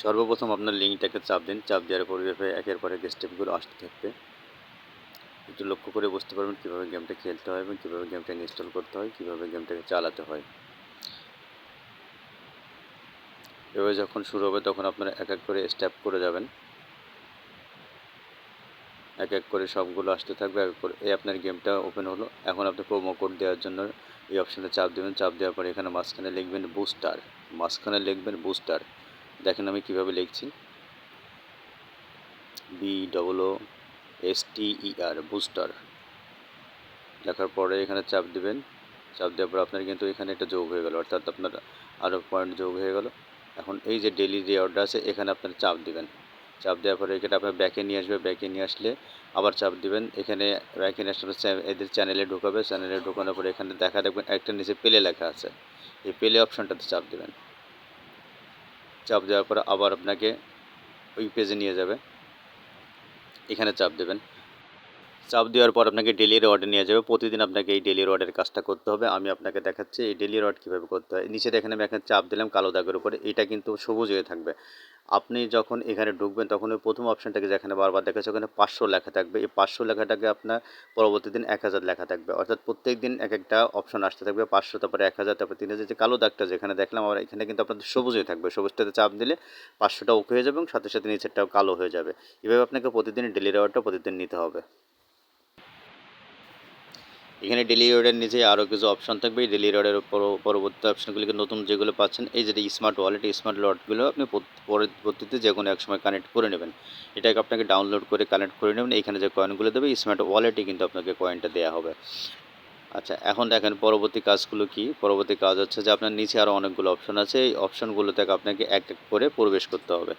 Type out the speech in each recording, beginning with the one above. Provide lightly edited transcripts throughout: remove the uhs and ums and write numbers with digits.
সর্বপ্রথম আপনার লিঙ্কটাকে চাপ দিন, চাপ দেওয়ার পরে একের পর এক স্টেপগুলো আসতে থাকবে। একটু লক্ষ্য করে বুঝতে পারবেন কীভাবে গেমটা খেলতে হয় এবং কীভাবে গেমটা ইনস্টল করতে হয়, কীভাবে গেমটাকে চালাতে হয়। এভাবে যখন শুরু হবে তখন আপনারা এক এক করে স্টেপ করে যাবেন, এক এক করে সবগুলো আসতে থাকবে। এক এক করে এই আপনার গেমটা ওপেন হলো। এখন আপনি প্রোমো কোড দেওয়ার জন্য এই অপশানে চাপ দেবেন। চাপ দেওয়ার পরে এখানে মাঝখানে লিখবেন বুস্টার। দেখেন আমি কীভাবে লিখছি, BOOSTER বুস্টার। লেখার পরে এখানে চাপ দিবেন। চাপ দেওয়ার পর আপনার কিন্তু এখানে একটা যোগ হয়ে গেল, অর্থাৎ আপনার আরও পয়েন্ট যোগ হয়ে গেল। এখন এই যে ডেইলি রিওয়ার্ডটা আছে এখানে আপনার চাপ দিবেন। চাপ দেওয়ার পরে এটা আপনার ব্যাকে নিয়ে আসবে। ব্যাকে নিয়ে আসলে আবার চাপ দিবেন। এখানে ব্যাকে নিয়ে আসলে এদের চ্যানেলে ঢোকাবে। চ্যানেলে ঢোকানোর পরে এখানে দেখা দেখবেন একটা নিচে প্লে লেখা আছে, এই প্লে অপশানটাতে চাপ দেবেন। চাপ দেওয়ার পরে আবার আপনাকে ওই পেজে নিয়ে যাবে, এখানে চাপ দেবেন। চাপ দেওয়ার পর আপনাকে ডেইলি রিওয়ার্ডে নিয়ে যাবে। প্রতিদিন আপনাকে এই ডেইলি রিওয়ার্ডের কাজটা করতে হবে। আমি আপনাকে দেখাচ্ছি এই ডেইলি রিওয়ার্ড কীভাবে করতে হয়। নিচে দেখেন আমি এখানে চাপ দিলাম কালো দাগের উপরে, এটা কিন্তু সবুজ হয়ে থাকবে। আপনি যখন এখানে ঢুকবেন তখন ওই প্রথম অপশানটাকে যেখানে বারবার দেখাচ্ছে ওখানে 500 লেখা থাকবে। এই 500 লেখাটাকে আপনার পরবর্তী দিন 1000 লেখা থাকবে, অর্থাৎ প্রত্যেক দিন এক একটা অপশান আসতে থাকবে। 500, তারপরে 1000, তারপরে 3000। যে কালো দাগটা যেখানে দেখলাম আমার এখানে কিন্তু আপনাদের সবুজ হয়ে থাকবে। সবুজটাতে চাপ দিলে 500টা ওকে হয়ে যাবে এবং সাথে সাথে নিচেরটাও কালো হয়ে যাবে। এভাবে আপনাকে প্রতিদিন ডেইলি রিওয়ার্ডটা প্রতিদিন নিতে হবে। এখানে ডেইলি রিওয়ার্ডের নিচে আরও কিছু অপশন থাকবে। এই ডেইলি রিওয়ার্ডের পরবর্তী অপশনগুলিকে নতুন যেগুলো পাচ্ছেন, এই যে স্মার্ট ওয়ালেট, এই স্মার্ট ওয়ালেটগুলো আপনি পরবর্তীতে যে কোনো এক সময় কানেক্ট করে নেবেন। এটাকে আপনাকে ডাউনলোড করে কানেক্ট করে নেবেন। এখানে যে কয়েনগুলো দেবে স্মার্ট ওয়ালেটে কিন্তু আপনাকে কয়েনটা দেওয়া হবে। আচ্ছা, এখন দেখেন পরবর্তী কাজগুলো কি। পরবর্তী কাজ হচ্ছে যে আপনার নিচে আরও অনেকগুলো অপশন আছে। এই অপশনগুলো থেকে আপনাকে এক এক করে প্রবেশ করতে হবে।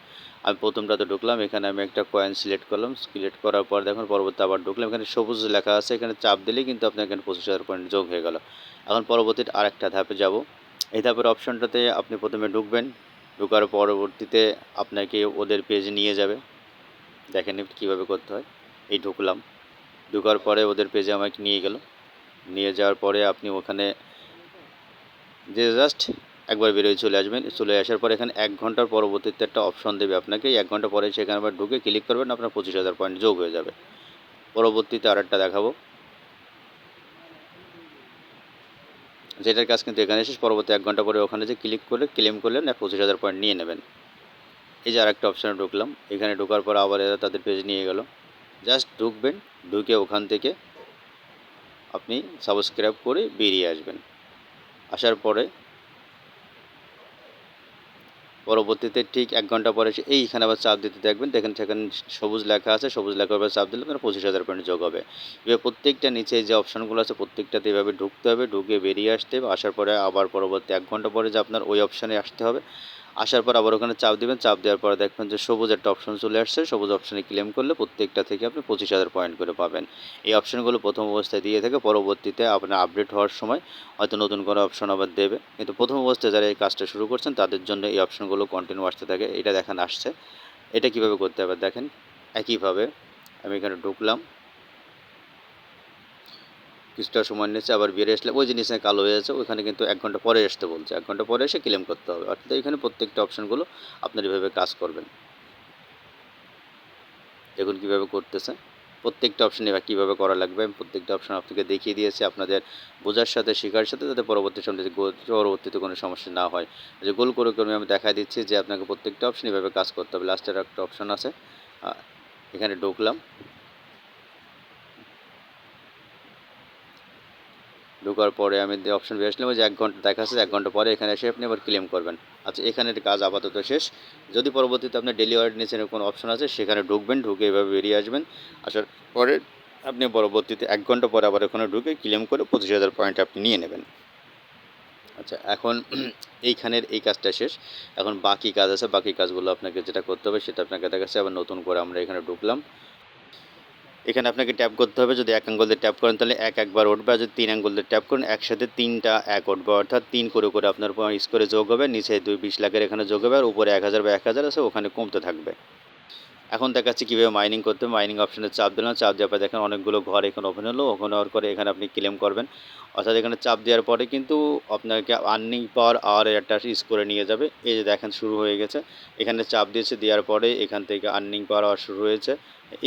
আমি প্রথমটাতে ঢুকলাম, এখানে আমি একটা কয়েন সিলেক্ট করলাম। সিলেক্ট করার পর দেখুন পরবর্তী আবার ঢুকলাম, এখানে সবুজ লেখা আছে, এখানে চাপ দিলেই কিন্তু আপনার এখানে 25,000 পয়েন্ট যোগ হয়ে গেল। এখন পরবর্তীতে আরেকটা ধাপে যাব। এই ধাপের অপশনটাতে আপনি প্রথমে ঢুকবেন। ঢোকার পরবর্তীতে আপনাকে ওদের পেজে নিয়ে যাবে। দেখেন কীভাবে করতে হয়। এই ঢুকলাম, ঢোকার পরে ওদের পেজে আমাকে নিয়ে গেল। নিয়ে যাওয়ার পরে আপনি ওখানে যে জাস্ট একবার বেরোয় চলে আসবেন। চলে আসার পরে এখানে 1 ঘন্টার পরবর্তীতে একটা অপশন দেবে আপনাকে। 1 ঘন্টা পরে সেখানে আবার ঢুকে ক্লিক করবেন, আপনার 25,000 পয়েন্ট যোগ হয়ে যাবে। পরবর্তীতে আরেকটা দেখাবো, যেটার কাজ কিন্তু এখানে শেষ। পরবর্তী 1 ঘন্টা পরে ওখানে যে ক্লিক করে ক্লেম করলেন 25,000 পয়েন্ট নিয়ে নেবেন। এই যে আরেকটা অপশানে ঢুকলাম, এখানে ঢোকার পর আবার এরা তাদের পেজ নিয়ে গেল। জাস্ট ঢুকবেন, ঢুকে ওখান থেকে আপনি সাবস্ক্রাইব করে বেরিয়ে আসবেন। আসার পরে পরবর্তীতে ঠিক 1 ঘন্টা পরে এইখানে আবার চাপ দিতে দেখবেন। দেখেন সেখানে সবুজ লেখা আছে, সবুজ লেখার উপর চাপ দিলে আপনার 25,000 পয়েন্ট যোগ হবে। এবার প্রত্যেকটা নিচে যে অপশানগুলো আছে প্রত্যেকটাতে এভাবে ঢুকতে হবে, ঢুকে বেরিয়ে আসতে হবে। আসার পরে আবার পরবর্তী 1 ঘন্টা পরে যে আপনার ওই অপশানে আসতে হবে। আসার পর আবার ওখানে চাপ দেবেন। চাপ দেওয়ার পরে দেখবেন যে সবুজ একটা অপশন চলে আসছে। সবুজ অপশানে ক্লেম করলে প্রত্যেকটা থেকে আপনি 25,000 পয়েন্ট করে পাবেন। এই অপশানগুলো প্রথম অবস্থায় দিয়ে থাকে, পরবর্তীতে আপনার আপডেট হওয়ার সময় হয়তো নতুন কোনো অপশন আবার দেবে। কিন্তু প্রথম অবস্থায় যারা এই কাজটা শুরু করছেন তাদের জন্য এই অপশনগুলো কন্টিনিউ আসতে থাকে। এটা দেখেন আসছে। এটা কিভাবে করতে হবে দেখেন। একইভাবে আমি এখানে ঢুকলাম, কিছুটা সময় নিচ্ছে, আবার বেরিয়ে আসলে ওই জিনিসে কালো হয়ে যাচ্ছে, ওইখানে কিন্তু 1 ঘন্টা পরে আসতে বলছে। 1 ঘন্টা পরে এসে ক্লেম করতে হবে। অর্থাৎ এখানে প্রত্যেকটা অপশানগুলো আপনার এভাবে কাজ করবেন। দেখুন কীভাবে করতেছে। প্রত্যেকটা অপশান এবার কীভাবে করা লাগবে আমি প্রত্যেকটা অপশান আপনাকে দেখিয়ে দিয়েছি আপনাদের বোঝার সাথে শেখার সাথে, যাতে পরবর্তী সময়ে পরবর্তীতে কোনো সমস্যা না হয়। যে গোল করে আমি দেখা দিচ্ছি যে আপনাকে প্রত্যেকটা অপশান এভাবে কাজ করতে হবে। লাস্টের একটা অপশান আছে, এখানে ঢুকলাম, ঢোকার পরে আমি যে অপশন বের আসলাম যে 1 ঘন্টা দেখাচ্ছে, 1 ঘন্টা পরে এখানে এসে আপনি আবার ক্লেম করবেন। আচ্ছা, এখানের কাজ আপাতত শেষ। যদি পরবর্তীতে আপনার ডেইলি ওয়ার্ড নিচে কোনো অপশন আছে সেখানে ঢুকবেন, ঢুকে এভাবে বেরিয়ে আসবেন। আসার পরে আপনি পরবর্তীতে 1 ঘন্টা পরে আবার ওখানে ঢুকে ক্লেম করে 25,000 পয়েন্ট আপনি নিয়ে নেবেন। আচ্ছা, এখন এইখানের এই কাজটা শেষ। এখন বাকি কাজ আছে, বাকি কাজগুলো আপনাকে যেটা করতে হবে সেটা আপনাকে দেখাচ্ছে। আবার নতুন করে আমরা এখানে ঢুকলাম। এখানে আপনাকে ট্যাপ করতে হবে। যদি 1 আঙ্গুল দিয়ে ট্যাপ করেন তাহলে 1 একবার উঠবে, আর যদি 3 আঙ্গুল দিয়ে ট্যাপ করেন একসাথে 3টা 1 উঠবে, অর্থাৎ 3 করে আপনার স্কোরে যোগ হবে। নিচে 20 লাখের এখানে যোগ হবে, আর উপরে 1000 বা 1000 আছে ওখানে কমতে থাকবে। এখন দেখাচ্ছি কীভাবে মাইনিং করতে হবে। মাইনিং অপশানে চাপ দিলাম, চাপ দেওয়ার পরে দেখেন অনেকগুলো ঘর এখানে ওপেন হলো। ওপেন হওয়ার পরে এখানে আপনি ক্লেম করবেন, অর্থাৎ এখানে চাপ দেওয়ার পরে কিন্তু আপনাকে আর্নিং পাওয়ার আওয়ারের একটা করে নিয়ে যাবে। এই যে দেখেন শুরু হয়ে গেছে, এখানে চাপ দিয়েছে, দেওয়ার পরে এখান থেকে আর্নিং পাওয়ার আওয়ার শুরু হয়েছে।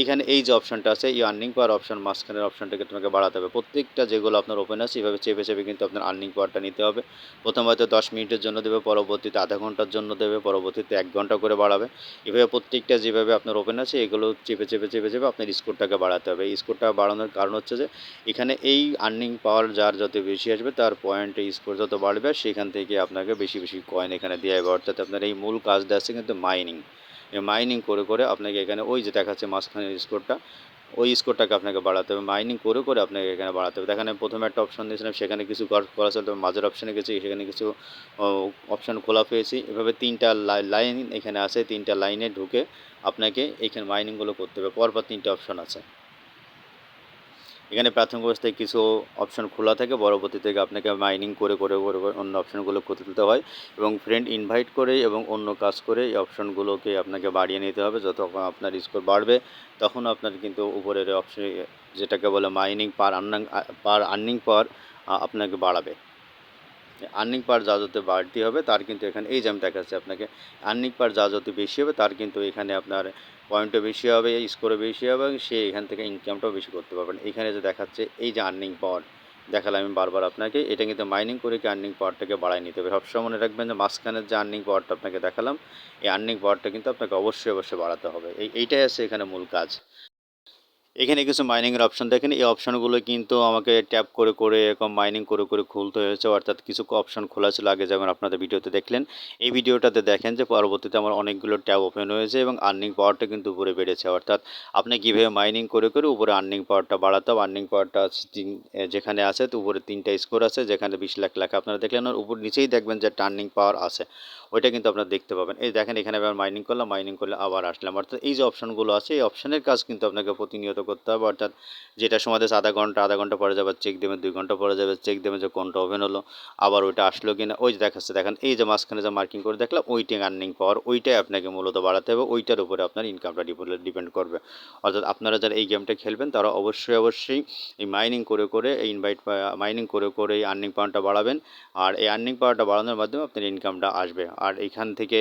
এখানে এই যে অপশানটা আছে, এই আর্নিং পাওয়ার অপশান মাঝখানের অপশানটাকে তোমাকে বাড়াতে হবে। প্রত্যেকটা যেগুলো আপনার ওপেন আছে এভাবে চেপে চেপে কিন্তু আপনার আর্নিং পাওয়ারটা নিতে হবে। প্রথমে হয়তো 10 মিনিটের জন্য দেবে, পরবর্তীতে আধা ঘন্টার জন্য দেবে, পরবর্তীতে 1 ঘন্টা করে বাড়াবে। এভাবে প্রত্যেকটা যেভাবে আপনার ওপেন আছে এগুলো চেপে চেপে চেপে চেপে আপনার স্কোরটাকে বাড়াতে হবে। এই স্কোরটা বাড়ানোর কারণ হচ্ছে যে এখানে এই আর্নিং পাওয়ার যার যত বেশি আসবে তার পয়েন্টে স্কোর যত বাড়বে, সেখান থেকে আপনাকে বেশি বেশি কয়েন এখানে দেওয়া হবে। অর্থাৎ আপনার এই মূল কাজটা আছে কিন্তু মাইনিং। মাইনিং করে করে আপনাকে এখানে ওই যে দেখাচ্ছে মাঝখানের স্কোরটা, ওই স্কোরটাকে আপনাকে বাড়াতে হবে। মাইনিং করে করে আপনাকে এখানে বাড়াতে হবে। দেখেন আমি প্রথমে একটা অপশন দিয়েছিলাম, সেখানে কিছু করা ছিল, তবে মাঝের অপশানে গেছি, সেখানে কিছু অপশান খোলা পেয়েছি। এভাবে 3টা লাইন এখানে আছে, 3টা লাইনে ঢুকে আপনাকে এখানে মাইনিংগুলো করতে হবে। পরপর 3টে অপশন আছে। এখানে প্রাথমিক অবস্থায় কিছু অপশন খোলা থাকে, পরবর্তী থেকে আপনাকে মাইনিং করে করে করে অন্য অপশানগুলো করতে তুলতে হয় এবং ফ্রেন্ড ইনভাইট করে এবং অন্য কাজ করে এই অপশানগুলোকে আপনাকে বাড়িয়ে নিতে হবে। যত আপনার স্কোর বাড়বে তখন আপনার কিন্তু উপরের অপশন যেটাকে বলে মাইনিং পার আর্নিং পাওয়ার আপনাকে বাড়াবে। আর্নিং পাওয়ার যা যত বাড়তি হবে তার কিন্তু এখানে এই যে আমি দেখাচ্ছি আপনাকে, আর্নিং পাওয়ার যা যত বেশি হবে তার কিন্তু এখানে আপনার পয়েন্টও বেশি হবে, স্কোরও বেশি হবে এবং সে এখান থেকে ইনকামটাও বেশি করতে পারবেন। এখানে যে দেখাচ্ছে এই যে আর্নিং পাওয়ার দেখালাম আমি বারবার আপনাকে, এটা কিন্তু মাইনিং করে কি আর্নিং পাওয়ারটাকে বাড়ায় নিতে হবে। সবসময় মনে রাখবেন যে মাঝখানের যে আর্নিং পাওয়ারটা আপনাকে দেখালাম, এই আর্নিং পাওয়ারটা কিন্তু আপনাকে অবশ্যই অবশ্যই বাড়াতে হবে। এইটাই আছে এখানে মূল কাজ। এখানে কিছু মাইনিংয়ের অপশন দেখেন, এই অপশনগুলো কিন্তু আমাকে ট্যাপ করে করে এরকম মাইনিং করে করে খুলতে হয়েছে। অর্থাৎ কিছু অপশন খোলা ছিল আগে, যেমন আপনাদের ভিডিওতে দেখলেন। এই ভিডিওটাতে দেখেন যে পরবর্তীতে আমার অনেকগুলো ট্যাব ওপেন হয়েছে এবং আর্নিং পাওয়ারটা কিন্তু উপরে বেড়েছে। অর্থাৎ আপনি কীভাবে মাইনিং করে করে উপরে আর্নিং পাওয়ারটা বাড়াতে হবে। আর্নিং পাওয়ারটা যেখানে আছে তো উপরে 3টা স্কোর আছে, যেখানে 20 লাখ লেখা আপনারা দেখলেন, আর উপর নিচেই দেখবেন যে একটা আর্নিং পাওয়ার আছে, ওইটা কিন্তু আপনারা দেখতে পাবেন। এই দেখেন এখানে আবার মাইনিং করলাম, মাইনিং করলে আবার আসলাম। অর্থাৎ এই যে অপশনগুলো আছে এই অপশনের কাজ কিন্তু আপনাকে প্রতিনিয়ত করতে হবে। অর্থাৎ যেটা সময় দিয়েছে আধা ঘন্টা পরে যাবে চেক দেবেন, 2 ঘন্টা পরে যাবে চেক দেবেন যে কোনটা ওপেন হলো, আবার ওইটা আসলো কিনা। ওই যে দেখাচ্ছে দেখেন, এই যে মাঝখানে যে মার্কিং করে দেখলাম ওইটাই আর্নিং পাওয়ার, ওইটাই আপনাকে মূলত বাড়াতে হবে, ওইটার উপরে আপনার ইনকামটা ডিপেন্ড করবে। অর্থাৎ আপনারা যারা এই গেমটা খেলবেন তারা অবশ্যই অবশ্যই এই মাইনিং করে করে এই মাইনিং করে করে এই আর্নিং পাওয়ারটা বাড়াবেন। আর এই আর্নিং পাওয়ারটা বাড়ানোর মাধ্যমে আপনার ইনকামটা আসবে। আর এখান থেকে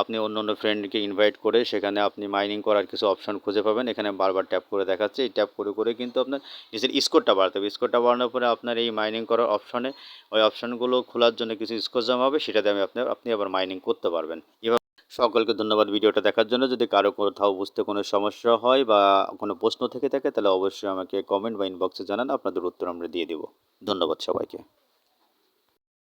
আপনি অন্য অন্য ফ্রেন্ডকে ইনভাইট করে সেখানে আপনি মাইনিং করার কিছু অপশন খুঁজে পাবেন। এখানে বারবার ট্যাপ করে দেখাচ্ছে, এই ট্যাপ করে করে কিন্তু আপনার নিজের স্কোরটা বাড়াতে হবে। স্কোরটা বাড়ানোর পরে আপনার এই মাইনিং করার অপশনে ওই অপশনগুলো খোলার জন্য কিছু স্কোর জমা হবে, সেটাতে আপনি আবার মাইনিং করতে পারবেন। এভাবে সকলকে ধন্যবাদ ভিডিওটা দেখার জন্য। যদি কারো কোথাও বুঝতে কোনো সমস্যা হয় বা কোনো প্রশ্ন থেকে থাকে তাহলে অবশ্যই আমাকে কমেন্ট বা ইনবক্সে জানান, আপনাদের উত্তর আমরা দিয়ে দেব। ধন্যবাদ সবাইকে।